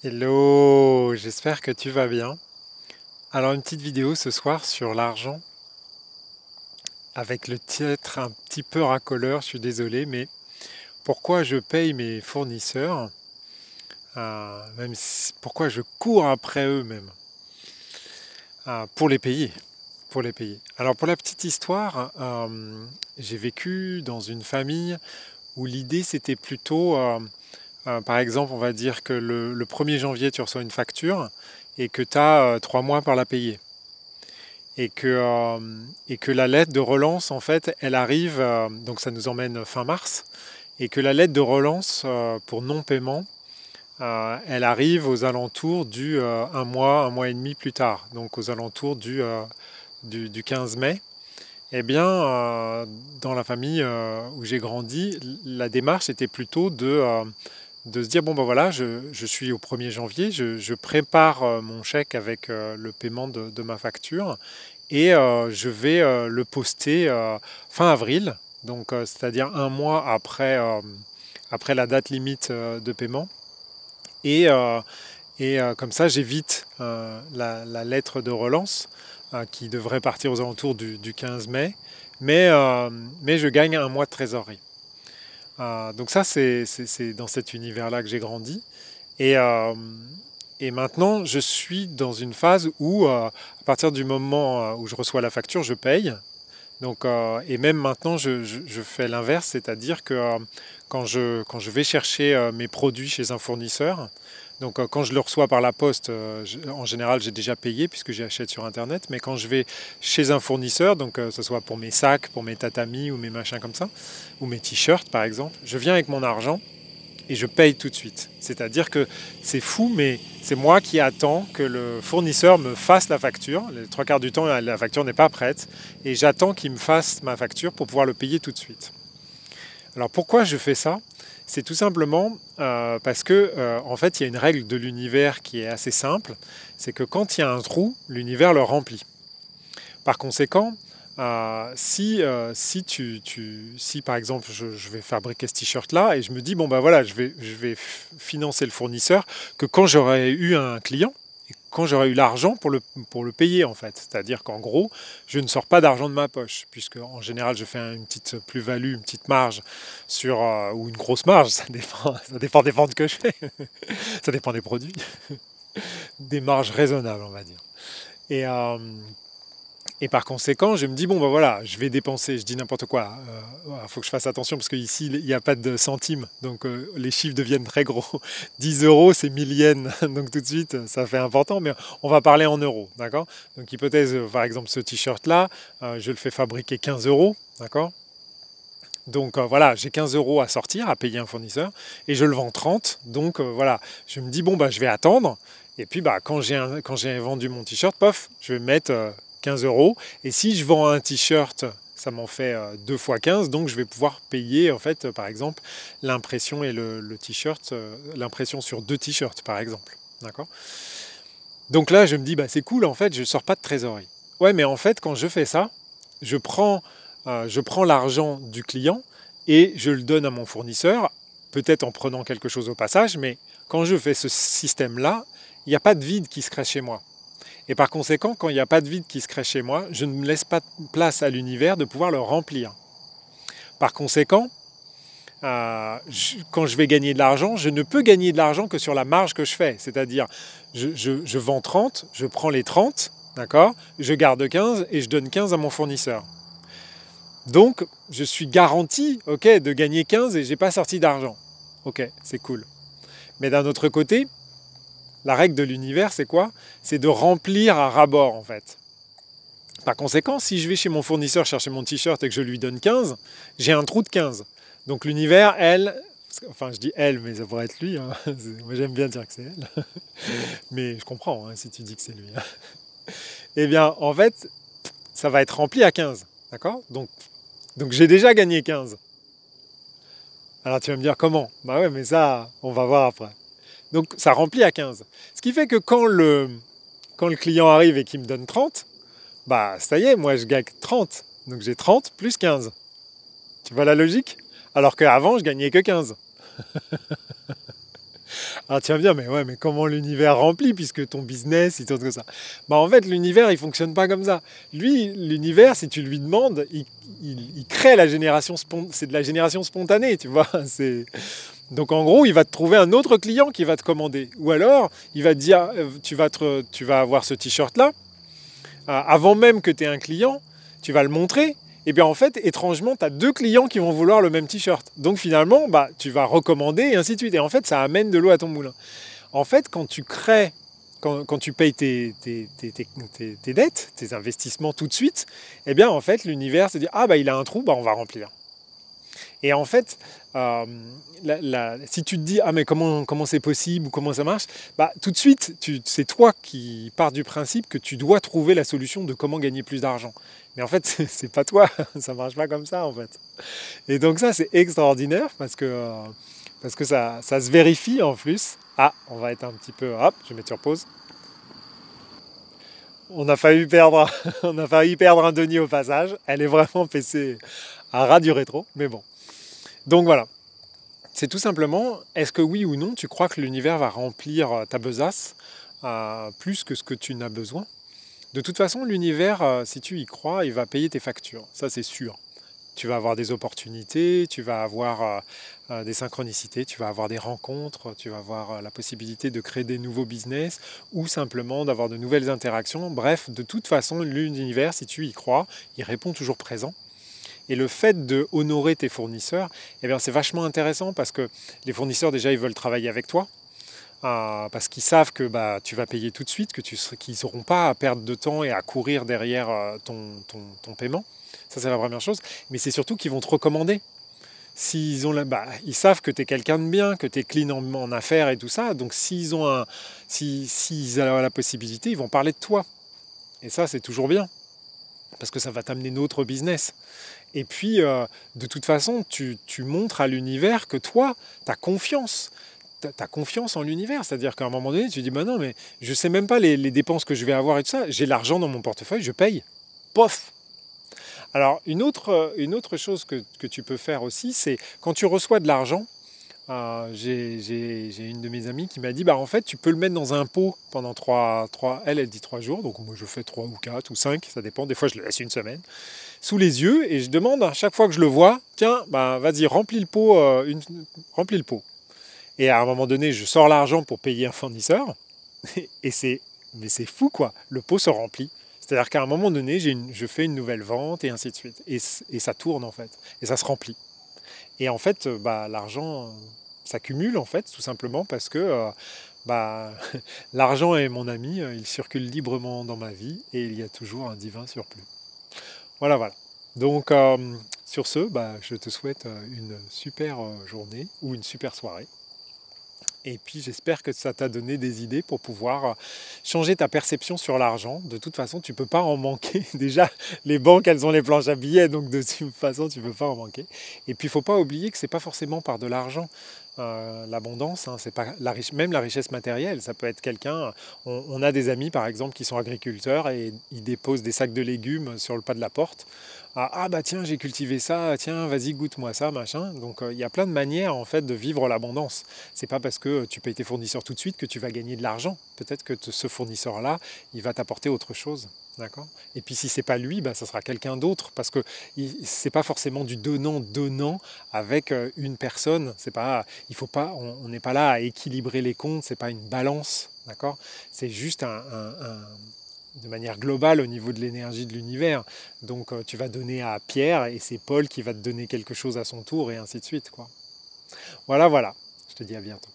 Hello, j'espère que tu vas bien. Alors une petite vidéo ce soir sur l'argent avec le titre un petit peu racoleur, je suis désolé, mais pourquoi je paye mes fournisseurs, pourquoi je cours après eux même, pour les payer, pour les payer. Alors pour la petite histoire, j'ai vécu dans une famille où l'idée c'était plutôt, par exemple, on va dire que le 1er janvier tu reçois une facture et que tu as 3 mois pour la payer. Et que la lettre de relance, en fait, elle arrive, donc ça nous emmène fin mars, et que la lettre de relance pour non-paiement, elle arrive aux alentours du un mois et demi plus tard, donc aux alentours du 15 mai. Eh bien, dans la famille où j'ai grandi, la démarche était plutôt de se dire, bon ben voilà, je suis au 1er janvier, je prépare mon chèque avec le paiement de ma facture et je vais le poster fin avril, donc c'est-à-dire un mois après la date limite de paiement. Et, euh, et comme ça, j'évite la lettre de relance qui devrait partir aux alentours du 15 mai, mais je gagne un mois de trésorerie. Donc ça, c'est dans cet univers-là que j'ai grandi. Et, euh, et maintenant, je suis dans une phase où, à partir du moment où je reçois la facture, je paye. Donc, et même maintenant, je fais l'inverse, c'est-à-dire que quand je vais chercher mes produits chez un fournisseur, donc quand je le reçois par la poste, en général j'ai déjà payé puisque j'achète sur Internet, mais quand je vais chez un fournisseur, donc que ce soit pour mes sacs, pour mes tatamis ou mes machins comme ça, ou mes t-shirts par exemple, je viens avec mon argent et je paye tout de suite. C'est-à-dire que c'est fou, mais c'est moi qui attends que le fournisseur me fasse la facture. Les 3 quarts du temps, la facture n'est pas prête. Et j'attends qu'il me fasse ma facture pour pouvoir le payer tout de suite. Alors pourquoi je fais ça? C'est tout simplement parce que en fait, il y a une règle de l'univers qui est assez simple. C'est que quand il y a un trou, l'univers le remplit. Par conséquent, si par exemple je vais fabriquer ce t-shirt-là et je me dis, bon ben voilà, je vais financer le fournisseur que quand j'aurai eu un client, et quand j'aurai eu l'argent pour le payer en fait. C'est-à-dire qu'en gros, je ne sors pas d'argent de ma poche, puisque en général je fais une petite plus-value, une petite marge ou une grosse marge, ça dépend des ventes que je fais, ça dépend des produits, des marges raisonnables on va dire. Et, euh, et par conséquent, je me dis, bon, ben voilà, je vais dépenser, je dis n'importe quoi. Il faut que je fasse attention parce qu'ici, il n'y a pas de centimes. Donc, les chiffres deviennent très gros. 10 euros, c'est 1000 yens. Donc, tout de suite, ça fait important. Mais on va parler en euros. D'accord? Donc, hypothèse, par exemple, ce t-shirt-là, je le fais fabriquer 15 euros. D'accord? Donc voilà, j'ai 15 euros à sortir, à payer un fournisseur, et je le vends 30. Donc voilà, je me dis, bon, bah, je vais attendre. Et puis bah, quand j'ai vendu mon t-shirt, pof, je vais mettre 15 euros. Et si je vends un t-shirt, ça m'en fait 2 fois 15. Donc je vais pouvoir payer, en fait, par exemple, l'impression et le t-shirt, l'impression sur 2 t-shirts, par exemple. D'accord? Donc là, je me dis, bah, c'est cool, en fait, je ne sors pas de trésorerie. Ouais, mais en fait, quand je fais ça, je prends, je prends l'argent du client et je le donne à mon fournisseur, peut-être en prenant quelque chose au passage, mais quand je fais ce système-là, il n'y a pas de vide qui se crée chez moi. Et par conséquent, quand il n'y a pas de vide qui se crée chez moi, je ne me laisse pas de place à l'univers de pouvoir le remplir. Par conséquent, quand je vais gagner de l'argent, je ne peux gagner de l'argent que sur la marge que je fais. C'est-à-dire, je vends 30, je prends les 30, d'accord, je garde 15 et je donne 15 à mon fournisseur. Donc, je suis garanti, ok, de gagner 15 et je n'ai pas sorti d'argent. Ok, c'est cool. Mais d'un autre côté, la règle de l'univers, c'est quoi? C'est de remplir à ras-bord, en fait. Par conséquent, si je vais chez mon fournisseur chercher mon t-shirt et que je lui donne 15, j'ai un trou de 15. Donc l'univers, enfin je dis elle, mais ça pourrait être lui, hein. Moi j'aime bien dire que c'est elle, mais je comprends hein, si tu dis que c'est lui. Hein. Eh bien, en fait, ça va être rempli à 15, d'accord? Donc j'ai déjà gagné 15. Alors tu vas me dire comment? Bah ouais, mais ça, on va voir après. Donc ça remplit à 15. Ce qui fait que quand le client arrive et qu'il me donne 30, bah ça y est, moi je gagne 30. Donc j'ai 30 plus 15. Tu vois la logique? Alors qu'avant, je gagnais que 15. Alors tu vas me dire, mais ouais, mais comment l'univers remplit puisque ton business, il tourne comme ça? Bah en fait, l'univers, il fonctionne pas comme ça. Lui, l'univers, si tu lui demandes, il crée la génération, c'est de la génération spontanée, tu vois. Donc en gros, il va te trouver un autre client qui va te commander. Ou alors, il va te dire, tu vas avoir ce t-shirt-là, avant même que tu aies un client, tu vas le montrer. Et bien en fait, étrangement, tu as deux clients qui vont vouloir le même t-shirt. Donc finalement, bah, tu vas recommander et ainsi de suite. Et en fait, ça amène de l'eau à ton moulin. En fait, quand tu crées, quand tu payes tes dettes, tes investissements tout de suite, eh bien en fait, l'univers se dit, ah bah il a un trou, bah, on va remplir. Et en fait, si tu te dis, ah mais comment c'est possible ou comment ça marche, bah, tout de suite, c'est toi qui pars du principe que tu dois trouver la solution de comment gagner plus d'argent. Mais en fait, c'est pas toi, ça marche pas comme ça en fait. Et donc ça, c'est extraordinaire parce que ça se vérifie en plus. Ah, on va être un petit peu, hop, je vais mettre sur pause. On a failli perdre, on a failli perdre un denier au passage. Elle est vraiment PC à ras du rétro, mais bon. Donc voilà, c'est tout simplement, est-ce que oui ou non, tu crois que l'univers va remplir ta besace plus que ce que tu n'as besoin? De toute façon, l'univers, si tu y crois, il va payer tes factures, ça c'est sûr. Tu vas avoir des opportunités, tu vas avoir des synchronicités, tu vas avoir des rencontres, tu vas avoir la possibilité de créer des nouveaux business ou simplement d'avoir de nouvelles interactions. Bref, de toute façon, l'univers, si tu y crois, il répond toujours présent. Et le fait de honorer tes fournisseurs, eh bien, c'est vachement intéressant parce que les fournisseurs, déjà, ils veulent travailler avec toi. Parce qu'ils savent que bah, tu vas payer tout de suite, qu'ils n'auront pas à perdre de temps et à courir derrière ton paiement. Ça, c'est la première chose. Mais c'est surtout qu'ils vont te recommander. Ils savent que tu es quelqu'un de bien, que tu es clean en affaires et tout ça. Donc, s'ils ont la possibilité, ils vont parler de toi. Et ça, c'est toujours bien. Parce que ça va t'amener notre business. Et puis, de toute façon, tu montres à l'univers que toi, tu as confiance. Tu as confiance en l'univers. C'est-à-dire qu'à un moment donné, tu dis, bah non, mais je ne sais même pas les dépenses que je vais avoir et tout ça. J'ai l'argent dans mon portefeuille, je paye. Pof. Alors, une autre chose que tu peux faire aussi, c'est quand tu reçois de l'argent, j'ai une de mes amies qui m'a dit, bah en fait, tu peux le mettre dans un pot pendant elle dit 3 jours, donc moi je fais 3 ou 4 ou 5, ça dépend, des fois je le laisse une semaine, sous les yeux, et je demande à chaque fois que je le vois, tiens, bah vas-y, remplis le pot, remplis le pot. Et à un moment donné, je sors l'argent pour payer un fournisseur, et mais c'est fou quoi, le pot se remplit. C'est-à-dire qu'à un moment donné, je fais une nouvelle vente et ainsi de suite. Et ça tourne en fait, et ça se remplit. Et en fait, bah, l'argent s'accumule en fait, tout simplement parce que bah, l'argent est mon ami, il circule librement dans ma vie et il y a toujours un divin surplus. Voilà, voilà. Donc sur ce, bah, je te souhaite une super journée ou une super soirée. Et puis j'espère que ça t'a donné des idées pour pouvoir changer ta perception sur l'argent. De toute façon, tu ne peux pas en manquer. Déjà, les banques, elles ont les planches à billets, donc de toute façon, tu ne peux pas en manquer. Et puis, il ne faut pas oublier que ce n'est pas forcément par de l'argent. L'abondance, hein, c'est pas même la richesse matérielle. Ça peut être quelqu'un, on a des amis par exemple qui sont agriculteurs et ils déposent des sacs de légumes sur le pas de la porte. Ah bah tiens, j'ai cultivé ça, tiens, vas-y, goûte-moi ça, machin. Donc il y a plein de manières en fait de vivre l'abondance. C'est pas parce que tu payes tes fournisseurs tout de suite que tu vas gagner de l'argent. Peut-être que ce fournisseur-là, il va t'apporter autre chose. D'accord. Et puis si c'est pas lui, bah, ça sera quelqu'un d'autre parce que c'est pas forcément du donnant avec une personne. C'est pas, il faut pas, on n'est pas là à équilibrer les comptes. C'est pas une balance, d'accord. C'est juste de manière globale au niveau de l'énergie de l'univers. Donc tu vas donner à Pierre et c'est Paul qui va te donner quelque chose à son tour et ainsi de suite, quoi. Voilà, voilà. Je te dis à bientôt.